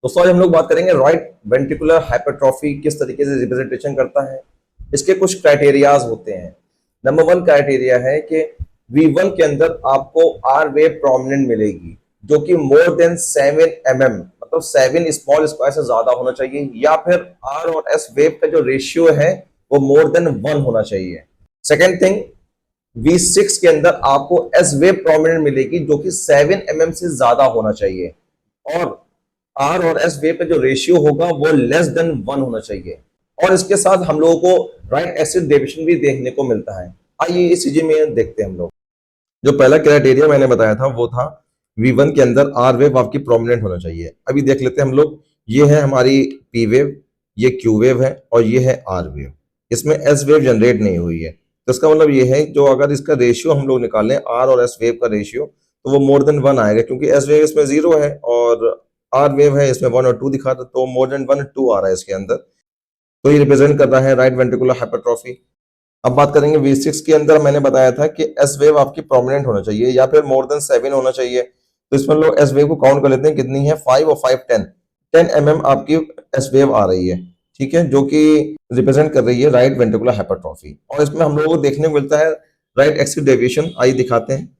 दोस्तों आज हम लोग बात करेंगे राइट वेंट्रिकुलर हाइपरट्रॉफी किस तरीके से रिप्रेजेंटेशन करता है। इसके कुछ क्राइटेरियाज होते हैं। नंबर वन क्राइटेरिया है कि V1 के अंदर आपको आर वेव प्रोमिनेंट मिलेगी जो कि मोर देन 7 mm मतलब 7 स्मॉल स्क्वायर से ज्यादा होना चाहिए, या फिर आर और एस वेव का जो रेशियो है वो मोर देन 1 होना चाहिए। सेकेंड थिंग, V6 के अंदर आपको एस वेव प्रोमिनेंट मिलेगी जो कि 7 mm से ज्यादा होना चाहिए, और आर और एस वेव का जो रेशियो होगा वो लेस देन 1 होना चाहिए। और इसके साथ हम लोगों को राइट एक्सिस डेविएशन भी देखने को मिलता है। आइए इस चीज में देखते हैं हम लोग। जो पहला क्राइटेरिया मैंने बताया था वो था V1 के अंदर आर वेव आपकी प्रोमिनेंट होना चाहिए। अभी देख लेते हैं हम लोग। ये है हमारी पी वेव, ये क्यू वेव है और ये है आर वेव। इसमें एस वेव जनरेट नहीं हुई है, तो इसका मतलब ये है जो अगर इसका रेशियो हम लोग निकालें आर और एस वेव का रेशियो, तो वो मोर देन 1 आएगा, क्योंकि एस वेव इसमें 0 है और आर वेव है इसमें 1 और 2 दिखा था, तो मोर देन 1 2 आ रहा है इसके अंदर। तो ये रिप्रेजेंट कर रहा है राइट वेंट्रिकुलर हाइपरट्रॉफी। अब बात करेंगे V6 के अंदर। मैंने बताया था कि एस वेव आपकी प्रोमिनेंट होना चाहिए या फिर मोर देन 7 होना चाहिए। तो इसमें लोग एस वेव को काउंट कर लेते हैं, कितनी है 5 और 5 10 mm आपकी एस वेव आ रही है, ठीक है, जो कि रिप्रेजेंट कर रही है राइट वेंट्रिकुलर हाइपरट्रॉफी। और इसमें हम लोगों को देखने को मिलता है राइट एक्सिस डेविएशन। आइए दिखाते हैं।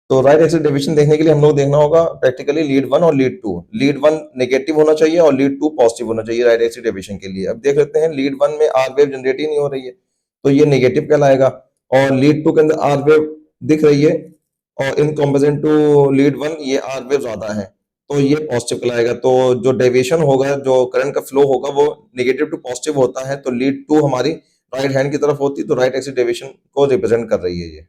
तो राइट एक्सिस डेविएशन देखने के लिए हम लोग देखना होगा प्रैक्टिकली लीड 1 और लीड 2। लीड 1 नेगेटिव होना चाहिए और लीड 2 पॉजिटिव होना चाहिए राइट एक्सिस डेविएशन के लिए। अब देख लेते हैं, लीड 1 में आर वेव जनरेट ही नहीं हो रही है तो ये नेगेटिव कहलाएगा, और लीड 2 के अंदर आर वेव दिख रही है और इन कंपेरिजन टू लीड 1 ये आर वेव ज्यादा है, तो ये पॉजिटिव कहलाएगा। तो जो डेविएशन होगा, जो करंट का फ्लो होगा वो नेगेटिव टू पॉजिटिव होता है, तो लीड 2 हमारी राइट हैंड की तरफ होती है, तो राइट एक्सिस डेविएशन को रिप्रेजेंट कर रही है ये।